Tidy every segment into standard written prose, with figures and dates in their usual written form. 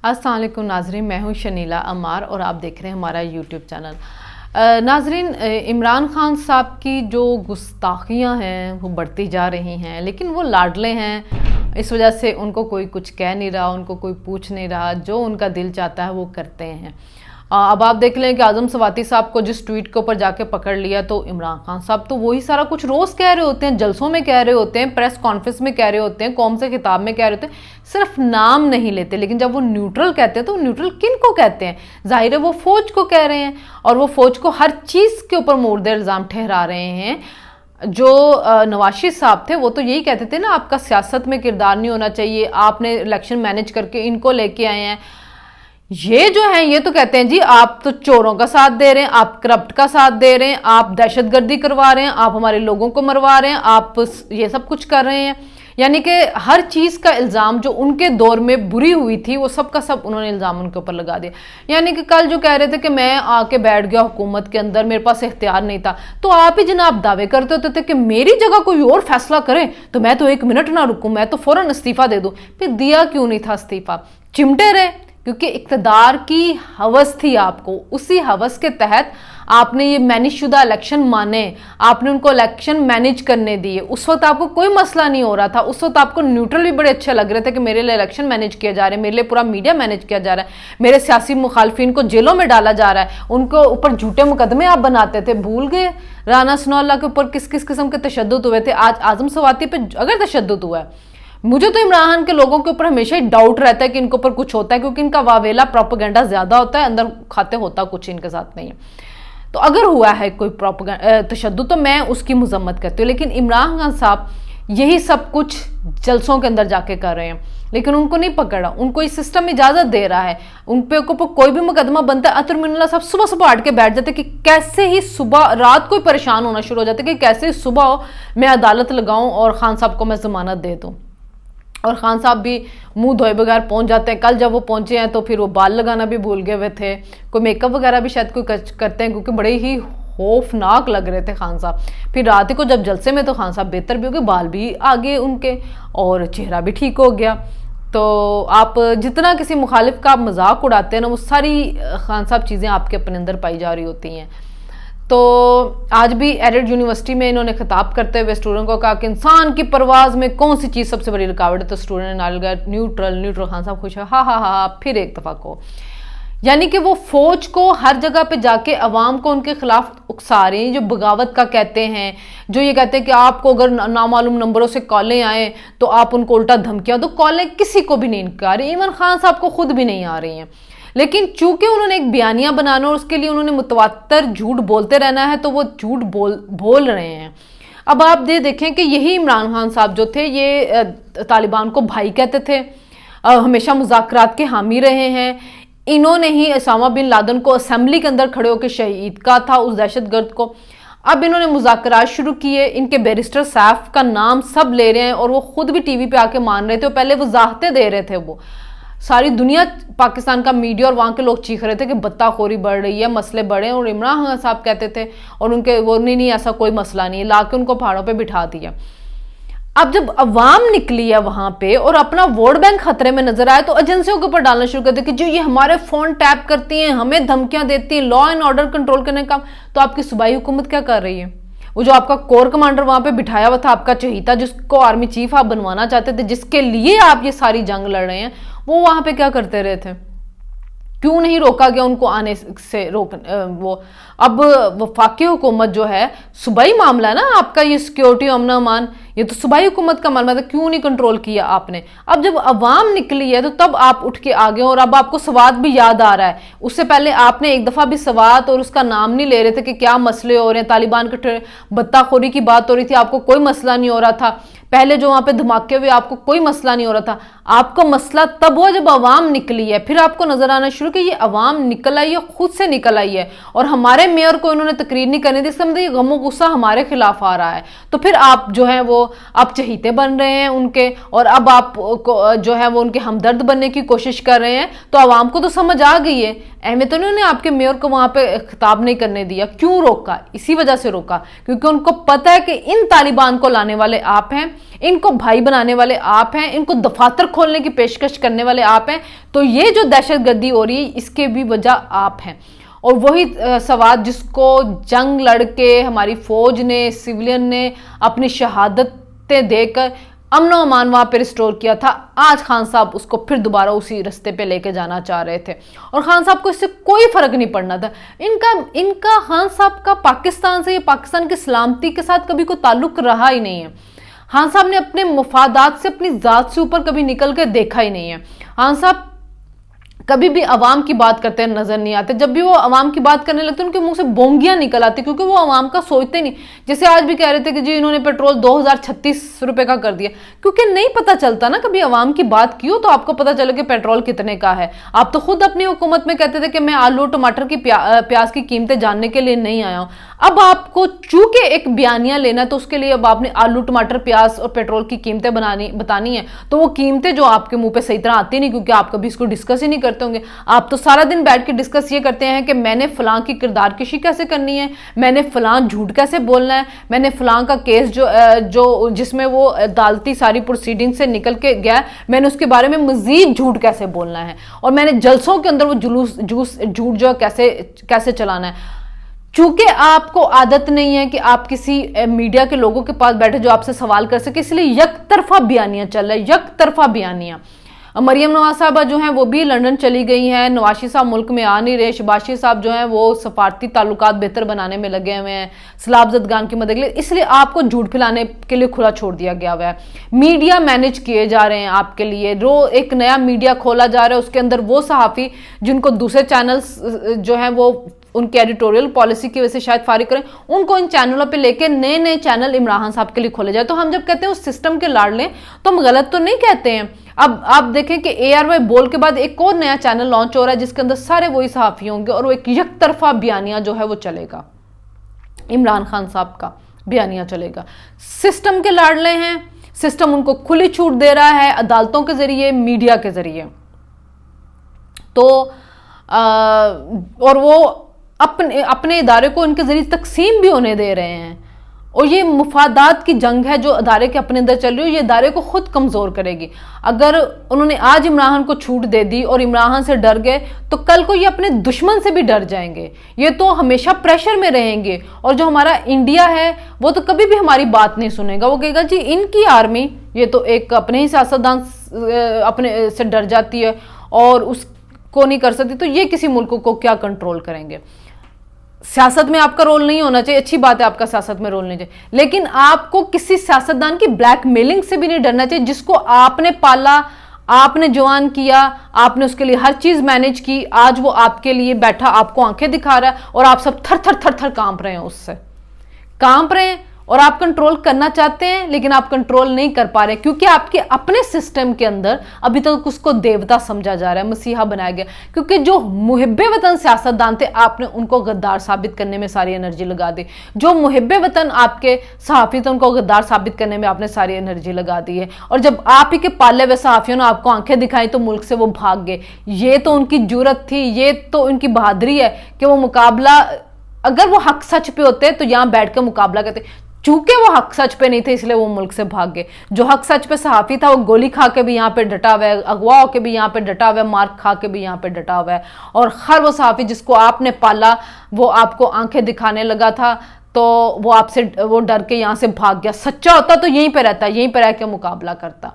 السلام علیکم ناظرین، میں ہوں شنیلا عمار اور آپ دیکھ رہے ہیں ہمارا یوٹیوب چینل۔ ناظرین، عمران خان صاحب کی جو گستاخیاں ہیں وہ بڑھتی جا رہی ہیں، لیکن وہ لاڈلے ہیں، اس وجہ سے ان کو کوئی کچھ کہہ نہیں رہا، ان کو کوئی پوچھ نہیں رہا، جو ان کا دل چاہتا ہے وہ کرتے ہیں۔ اب آپ دیکھ لیں کہ اعظم سواتی صاحب کو جس ٹویٹ کے اوپر جا کے پکڑ لیا تو عمران خان صاحب تو وہی سارا کچھ روز کہہ رہے ہوتے ہیں، جلسوں میں کہہ رہے ہوتے ہیں، پریس کانفرنس میں کہہ رہے ہوتے ہیں، قوم سے خطاب میں کہہ رہے ہوتے ہیں، صرف نام نہیں لیتے، لیکن جب وہ نیوٹرل کہتے ہیں تو نیوٹرل کن کو کہتے ہیں؟ ظاہر ہے وہ فوج کو کہہ رہے ہیں، اور وہ فوج کو ہر چیز کے اوپر مورد الزام ٹھہرا رہے ہیں۔ جو نواز شریف صاحب تھے وہ تو یہی کہتے تھے نا، آپ کا سیاست میں کردار نہیں ہونا چاہیے، آپ نے الیکشن مینج کر کے ان کو لے کے آئے ہیں۔ یہ جو ہیں یہ تو کہتے ہیں جی آپ تو چوروں کا ساتھ دے رہے ہیں، آپ کرپٹ کا ساتھ دے رہے ہیں، آپ دہشت گردی کروا رہے ہیں، آپ ہمارے لوگوں کو مروا رہے ہیں، آپ یہ سب کچھ کر رہے ہیں۔ یعنی کہ ہر چیز کا الزام جو ان کے دور میں بری ہوئی تھی وہ سب کا سب انہوں نے الزام ان کے اوپر لگا دیا۔ یعنی کہ کل جو کہہ رہے تھے کہ میں آ کے بیٹھ گیا حکومت کے اندر، میرے پاس اختیار نہیں تھا، تو آپ ہی جناب دعوے کرتے ہوتے تھے کہ میری جگہ کوئی اور فیصلہ کرے تو میں تو ایک منٹ نہ رکوں، میں تو فوراً استعفیٰ دے دوں۔ پھر دیا کیوں نہیں تھا استعفیٰ؟ چمٹے رہے، کیونکہ اقتدار کی ہوس تھی آپ کو، اسی ہوس کے تحت آپ نے یہ مینج شدہ الیکشن مانے، آپ نے ان کو الیکشن مینج کرنے دیے۔ اس وقت آپ کو کوئی مسئلہ نہیں ہو رہا تھا، اس وقت آپ کو نیوٹرل بھی بڑے اچھے لگ رہے تھے کہ میرے لیے الیکشن مینج کیا جا رہا ہے، میرے لیے پورا میڈیا مینج کیا جا رہا ہے، میرے سیاسی مخالفین کو جیلوں میں ڈالا جا رہا ہے، ان کو اوپر جھوٹے مقدمے آپ بناتے تھے۔ بھول گئے رانا ثناء اللہ کے اوپر کس کس قسم کے تشدد ہوئے تھے؟ آج اعظم سواتی پہ اگر تشدد ہوا ہے، مجھے تو عمران خان کے لوگوں کے اوپر ہمیشہ ہی ڈاؤٹ رہتا ہے کہ ان کے اوپر کچھ ہوتا ہے، کیونکہ ان کا واویلا پروپیگنڈا زیادہ ہوتا ہے، اندر کھاتے ہوتا کچھ ان کے ساتھ نہیں ہے۔ تو اگر ہوا ہے کوئی تشدد تو میں اس کی مذمت کرتی ہوں، لیکن عمران خان صاحب یہی سب کچھ جلسوں کے اندر جا کے کر رہے ہیں، لیکن ان کو نہیں پکڑا، ان کو یہ سسٹم اجازت دے رہا ہے، ان پہ کوئی بھی مقدمہ بنتا ہے۔ عطر من اللہ صاحب صبح صبح ہٹ کے بیٹھ جاتے کہ کیسے ہی صبح رات کو ہی پریشان ہونا شروع ہو جاتے کہ کیسے ہی صبح ہو میں عدالت لگاؤں اور خان صاحب کو میں ضمانت دے دوں، اور خان صاحب بھی منہ دھوئے بغیر پہنچ جاتے ہیں۔ کل جب وہ پہنچے ہیں تو پھر وہ بال لگانا بھی بھول گئے ہوئے تھے، کوئی میک اپ وغیرہ بھی شاید کوئی کرتے ہیں، کیونکہ بڑے ہی خوفناک لگ رہے تھے خان صاحب۔ پھر رات کو جب جلسے میں تو خان صاحب بہتر بھی ہو گئے، بال بھی آگے ان کے اور چہرہ بھی ٹھیک ہو گیا۔ تو آپ جتنا کسی مخالف کا آپ مذاق اڑاتے ہیں نا، وہ ساری خان صاحب چیزیں آپ کے اپنے اندر پائی جا رہی ہوتی ہیں۔ تو آج بھی ایڈٹ یونیورسٹی میں انہوں نے خطاب کرتے ہوئے اسٹوڈنٹ کو کہا کہ انسان کی پرواز میں کون سی چیز سب سے بڑی رکاوٹ ہے؟ تو اسٹوڈنٹ نے نال گیا نیوٹرل۔ خان صاحب خوش ہے، ہاں ہاں ہاں پھر ایک دفعہ کو، یعنی کہ وہ فوج کو ہر جگہ پہ جا کے عوام کو ان کے خلاف اکسا رہے ہیں، جو بغاوت کا کہتے ہیں، جو یہ کہتے ہیں کہ آپ کو اگر نامعلوم نمبروں سے کالیں آئیں تو آپ ان کو الٹا دھمکیاں دو۔ کالیں کسی کو بھی نہیں آ رہی، ایون خان صاحب کو خود بھی نہیں آ رہی ہیں، لیکن چونکہ انہوں نے ایک بیانیہ بنانا اور اس کے لیے انہوں نے متواتر جھوٹ بولتے رہنا ہے تو وہ جھوٹ بول رہے ہیں۔ اب آپ یہ دیکھیں کہ یہی عمران خان صاحب جو تھے یہ طالبان کو بھائی کہتے تھے، ہمیشہ مذاکرات کے حامی رہے ہیں، انہوں نے ہی اسامہ بن لادن کو اسمبلی کے اندر کھڑے ہو کے شہید کا تھا، اس دہشت گرد کو۔ اب انہوں نے مذاکرات شروع کیے، ان کے بیرسٹر سیف کا نام سب لے رہے ہیں اور وہ خود بھی ٹی وی پہ آ کے مان رہے تھے، اور پہلے وہ وضاحتیں دے رہے تھے، وہ ساری دنیا پاکستان کا میڈیا اور وہاں کے لوگ چیخ رہے تھے کہ بتہ خوری بڑھ رہی ہے، مسئلے بڑھے ہیں، اور عمران خان صاحب کہتے تھے اور ان کے وہ نہیں ایسا کوئی مسئلہ نہیں ہے، لا کے ان کو پہاڑوں پہ بٹھا دیا۔ اب جب عوام نکلی ہے وہاں پہ اور اپنا ووٹ بینک خطرے میں نظر آئے تو ایجنسیوں کے اوپر ڈالنا شروع کر دیا کہ جو یہ ہمارے فون ٹیپ کرتی ہیں، ہمیں دھمکیاں دیتی ہیں، لا اینڈ آرڈر کنٹرول کرنے کا۔ تو آپ کی صوبائی حکومت کیا کر رہی ہے؟ وہ جو آپ کا کور کمانڈر وہاں پہ بٹھایا ہوا تھا، آپ کا چہیتا، جس کو آرمی چیف آپ بنوانا چاہتے تھے، جس کے لیے آپ یہ ساری جنگ لڑ رہے ہیں، وہ وہاں پہ کیا کرتے رہے تھے؟ کیوں نہیں روکا گیا ان کو آنے سے؟ وہ اب وفاقی حکومت جو ہے، صوبائی معاملہ ہے نا آپ کا، یہ سیکیورٹی امن امان یہ تو صوبائی حکومت کا معاملہ تھا، کیوں نہیں کنٹرول کیا آپ نے؟ اب جب عوام نکلی ہے تو تب آپ اٹھ کے آگے، اور اب آپ کو سوات بھی یاد آ رہا ہے۔ اس سے پہلے آپ نے ایک دفعہ بھی سوات اور اس کا نام نہیں لے رہے تھے کہ کیا مسئلے ہو رہے ہیں، طالبان کے بتہ خوری کی بات ہو رہی تھی، آپ کو کوئی مسئلہ نہیں ہو رہا تھا، پہلے جو وہاں پہ دھماکے ہوئے آپ کو کوئی مسئلہ نہیں ہو رہا تھا۔ آپ کو مسئلہ تب ہوا جب عوام نکلی ہے، پھر آپ کو نظر آنا شروع کہ یہ عوام نکل آئی ہے، خود سے نکل آئی ہے، اور ہمارے میئر کو انہوں نے تقریر نہیں کرنی تھی، اس کا مطلب یہ غم و غصہ ہمارے خلاف آ رہا ہے۔ تو پھر آپ جو ہیں وہ آپ چہیتے بن رہے ہیں ان کے، اور اب آپ جو ہے وہ ان کے ہمدرد بننے کی کوشش کر رہے ہیں۔ تو عوام کو تو سمجھ آ گئی ہے، اہمیت انہوں نے آپ کے میئر کو وہاں پہ خطاب نہیں کرنے دیا۔ کیوں روکا؟ اسی وجہ سے روکا کیونکہ ان کو پتہ ہے کہ ان طالبان کو لانے والے آپ ہیں، ان کو بھائی بنانے والے آپ ہیں، ان کو دفاتر کھولنے کی پیشکش کرنے والے آپ ہیں، تو یہ جو دہشت گردی ہو رہی ہے اس کے بھی وجہ آپ ہیں۔ اور وہی سواد جس کو جنگ لڑ کے ہماری فوج نے، سویلین نے اپنی شہادتیں دے کر امن و امان وہاں پہ ریسٹور کیا تھا، آج خان صاحب اس کو پھر دوبارہ اسی رستے پہ لے کے جانا چاہ رہے تھے، اور خان صاحب کو اس سے کوئی فرق نہیں پڑنا تھا۔ ان کا خان صاحب کا پاکستان سے یا پاکستان کی سلامتی کے ساتھ کبھی کوئی تعلق رہا ہی نہیں ہے۔ خان صاحب نے اپنے مفادات سے، اپنی ذات سے اوپر کبھی نکل کے دیکھا ہی نہیں ہے۔ خان صاحب کبھی بھی عوام کی بات کرتے نظر نہیں آتے، جب بھی وہ عوام کی بات کرنے لگتے ان کے منہ سے بونگیاں نکل آتی، کیونکہ وہ عوام کا سوچتے نہیں۔ جیسے آج بھی کہہ رہے تھے کہ جی انہوں نے پیٹرول 2036 روپے کا کر دیا، کیونکہ نہیں پتا چلتا نا، کبھی عوام کی بات کیوں تو آپ کو پتا چلے کہ پیٹرول کتنے کا ہے۔ آپ تو خود اپنی حکومت میں کہتے تھے کہ میں آلو ٹماٹر کی پیاز کی قیمتیں جاننے کے لیے نہیں آیا ہوں۔ اب آپ کو چونکہ ایک بیانیہ لینا ہے تو اس کے لیے اب آپ نے آلو ٹماٹر پیاز اور پیٹرول کی قیمتیں بتانی ہیں، تو وہ قیمتیں جو آپ کے منہ پہ صحیح طرح آتی نہیں، کیونکہ آپ کبھی اس کو ڈسکس ہی نہیں کرتے ہوں گے۔ آپ تو سارا دن بیٹھ کے ڈسکس یہ کرتے ہیں کہ میں نے فلاں کی کردار کشی کیسے کرنی ہے، میں نے فلاں جھوٹ کیسے بولنا ہے، میں نے فلاں کا کیس جو جس میں وہ عدالتی ساری پروسیڈنگ سے نکل کے گیا، میں نے اس کے بارے میں مزید جھوٹ کیسے بولنا ہے، اور میں نے جلسوں کے اندر وہ جھوٹ جو کیسے چلانا ہے۔ چونکہ آپ کو عادت نہیں ہے کہ آپ کسی میڈیا کے لوگوں کے پاس بیٹھے جو آپ سے سوال کر سکے، اس لیے یک طرفہ بیانیہ چل رہا ہے، یک طرفہ بیانیہ۔ مریم نواز صاحبہ جو ہیں وہ بھی لندن چلی گئی ہیں، نواز صاحب ملک میں آ نہیں رہے، شہباز صاحب جو ہیں وہ سفارتی تعلقات بہتر بنانے میں لگے ہوئے ہیں سیلاب زدگان کی مدد کے لیے، اس لیے آپ کو جھوٹ پھیلانے کے لیے کھلا چھوڑ دیا گیا ہوا ہے۔ میڈیا مینج کیے جا رہے ہیں آپ کے لیے، ایک نیا میڈیا کھولا جا رہا ہے، اس کے اندر وہ صحافی جن کو دوسرے چینلز جو ہیں وہ ان کی ایڈیٹوریل پالیسی کی وجہ سے شاید فارغ کریں، ان کو ان چینلوں پہ لے کے نئے چینل عمران صاحب کے لیے کھولے جائے۔ تو ہم جب کہتے ہیں اس سسٹم کے لاڑ لیں تو ہم غلط تو نہیں کہتے ہیں۔ اب آپ دیکھیں کہ ARY بول کے بعد ایک اور نیا چینل لانچ ہو رہا ہے جس کے اندر سارے وہی صحافی ہوں گے، اور وہ ایک یک طرفہ بیانیہ جو ہے وہ چلے گا، عمران خان صاحب کا بیانیہ چلے گا۔ سسٹم کے لاڑلے ہیں، سسٹم ان کو کھلی چھوٹ دے رہا ہے عدالتوں کے ذریعے، میڈیا کے ذریعے، تو اور وہ اپنے ادارے کو ان کے ذریعے تقسیم بھی ہونے دے رہے ہیں، اور یہ مفادات کی جنگ ہے جو ادارے کے اپنے اندر چل رہی ہے، یہ ادارے کو خود کمزور کرے گی۔ اگر انہوں نے آج عمران خان کو چھوٹ دے دی اور عمران خان سے ڈر گئے تو کل کو یہ اپنے دشمن سے بھی ڈر جائیں گے، یہ تو ہمیشہ پریشر میں رہیں گے، اور جو ہمارا انڈیا ہے وہ تو کبھی بھی ہماری بات نہیں سنے گا، وہ کہے گا جی ان کی آرمی، یہ تو ایک اپنے ہی سیاستدان اپنے سے ڈر جاتی ہے اور اس کو نہیں کر سکتی، تو یہ کسی ملک کو کیا کنٹرول کریں گے۔ سیاست میں آپ کا رول نہیں ہونا چاہیے، اچھی بات ہے آپ کا سیاست میں رول نہیں چاہیے، لیکن آپ کو کسی سیاستدان کی بلیک میلنگ سے بھی نہیں ڈرنا چاہیے، جس کو آپ نے پالا، آپ نے جوان کیا، آپ نے اس کے لیے ہر چیز مینج کی، آج وہ آپ کے لیے بیٹھا آپ کو آنکھیں دکھا رہا ہے، اور آپ سب تھر تھر کانپ رہے ہیں، اس سے کانپ رہے ہیں، اور آپ کنٹرول کرنا چاہتے ہیں لیکن آپ کنٹرول نہیں کر پا رہے، کیونکہ آپ کے اپنے سسٹم کے اندر ابھی تک اس کو دیوتا سمجھا جا رہا ہے، مسیحا بنایا گیا، کیونکہ جو محب وطن سیاستدان تھے آپ نے ان کو غدار ثابت کرنے میں ساری انرجی لگا دی، جو محب وطن آپ کے صحافی تھے ان کو غدار ثابت کرنے میں آپ نے ساری انرجی لگا دی ہے، اور جب آپ ہی کے پالے ہوئے صحافیوں نے آپ کو آنکھیں دکھائیں تو ملک سے وہ بھاگ گئے۔ یہ تو ان کی جرت تھی، یہ تو ان کی بہادری ہے کہ وہ مقابلہ، اگر وہ حق سچ پہ ہوتے تو یہاں بیٹھ کے مقابلہ کرتے، چونکہ وہ حق سچ پہ نہیں تھے اس لیے وہ ملک سے بھاگ گئے۔ جو حق سچ پہ صحافی تھا وہ گولی کھا کے بھی یہاں پہ ڈٹا ہوا ہے، اغوا ہو کے بھی یہاں پہ ڈٹا ہوا ہے، مار کھا کے بھی یہاں پہ ڈٹا ہوا ہے، اور ہر وہ صحافی جس کو آپ نے پالا وہ آپ کو آنکھیں دکھانے لگا تھا تو وہ آپ سے وہ ڈر کے یہاں سے بھاگ گیا۔ سچا ہوتا تو یہیں پہ رہتا، یہیں پہ رہ کے مقابلہ کرتا،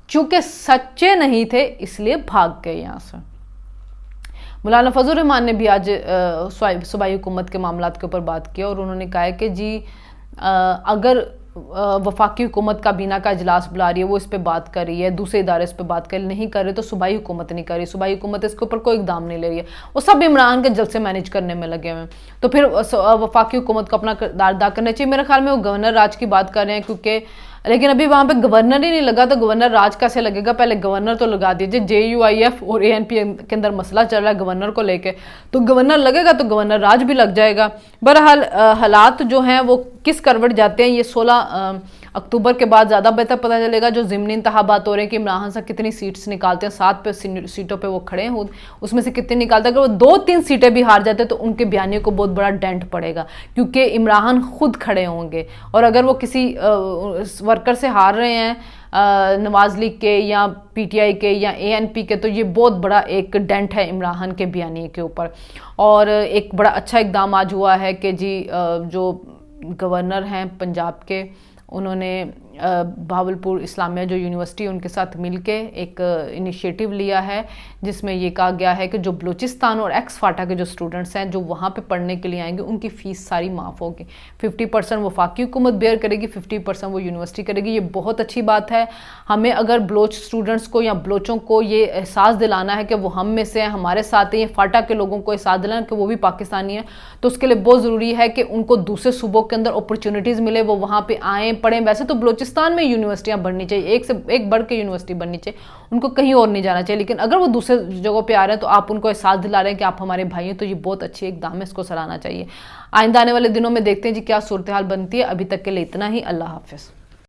چونکہ سچے نہیں تھے اس لیے بھاگ گئے یہاں سے۔ مولانا فضل الرحمان نے بھی آج صوبائی حکومت کے معاملات کے اوپر بات کی، اور انہوں نے کہا ہے کہ جی اگر وفاقی حکومت کابینہ کا اجلاس بلا رہی ہے، وہ اس پہ بات کر رہی ہے، دوسرے ادارے اس پہ بات نہیں کر رہے، تو صوبائی حکومت نہیں کر رہی، صوبائی حکومت اس کے اوپر کوئی اقدام نہیں لے رہی ہے، وہ سب عمران کے جلسے مینج کرنے میں لگے ہوئے ہیں، تو پھر وفاقی حکومت کو اپنا کردار ادا کرنا چاہیے۔ میرے خیال میں وہ گورنر راج کی بات کر رہے ہیں، کیونکہ لیکن ابھی وہاں پہ گورنر ہی نہیں لگا تو گورنر راج کیسے لگے گا؟ پہلے گورنر تو لگا دیجیے، JUIF اور ANP کے اندر مسئلہ چل رہا ہے گورنر کو لے کے، تو گورنر لگے گا تو گورنر راج بھی لگ جائے گا۔ بہرحال حالات جو ہیں وہ کس کروٹ جاتے ہیں یہ 16 اکتوبر کے بعد زیادہ بہتر پتہ چلے گا۔ جو ضمنی انتخابات ہو رہے ہیں کہ عمران خان صاحب کتنی سیٹس نکالتے ہیں، 7 سیٹوں پہ وہ کھڑے ہیں، اس میں سے کتنی نکالتے ہیں، اگر وہ 2-3 سیٹیں بھی ہار جاتے ہیں تو ان کے بیانیے کو بہت بڑا ڈینٹ پڑے گا، کیونکہ عمران خان خود کھڑے ہوں گے، اور اگر وہ کسی ورکر سے ہار رہے ہیں نواز لیگ کے یا پی ٹی آئی کے یا اے این پی کے، تو یہ بہت بڑا ایک ڈینٹ ہے عمران خان کے بیانیے کے اوپر. اور ایک بڑا اچھا اقدام آج ہوا ہے کہ جی جو گورنر ہیں پنجاب کے، انہوں نے بہاولپور اسلامیہ جو یونیورسٹی ان کے ساتھ مل کے ایک انیشیٹو لیا ہے، جس میں یہ کہا گیا ہے کہ جو بلوچستان اور ایکس فاٹا کے جو اسٹوڈنٹس ہیں جو وہاں پہ پڑھنے کے لیے آئیں گے، ان کی فیس ساری معاف ہوگی. 50% وفاقی حکومت بیئر کرے گی، 50% وہ یونیورسٹی کرے گی. یہ بہت اچھی بات ہے. ہمیں اگر بلوچ اسٹوڈنٹس کو یا بلوچوں کو یہ احساس دلانا ہے کہ وہ ہم میں سے ہیں، ہمارے ساتھ ہیں، فاٹا کے لوگوں کو احساس دلانا کہ وہ بھی پاکستانی ہیں، تو اس کے لیے بہت ضروری ہے کہ ان کو دوسرے صوبوں کے اندر اپرچونٹیز ملے، وہ وہاں پہ آئیں پڑھیں. ویسے تو بلوچستان میں یونیورسٹیاں بننی چاہیے، ایک سے ایک بڑھ کے یونیورسٹی بننی چاہیے، ان کو کہیں اور نہیں جانا چاہیے. لیکن اگر وہ دوسرے جگہوں پہ آ رہے ہیں تو آپ ان کو احساس دلا رہے ہیں کہ آپ ہمارے بھائی ہیں، تو یہ بہت اچھی اقدام ہے، اس کو سراہنا چاہیے. آئندہ آنے والے دنوں میں دیکھتے ہیں جی کیا صورتحال بنتی ہے. ابھی تک کے لیے اتنا ہی. اللہ حافظ.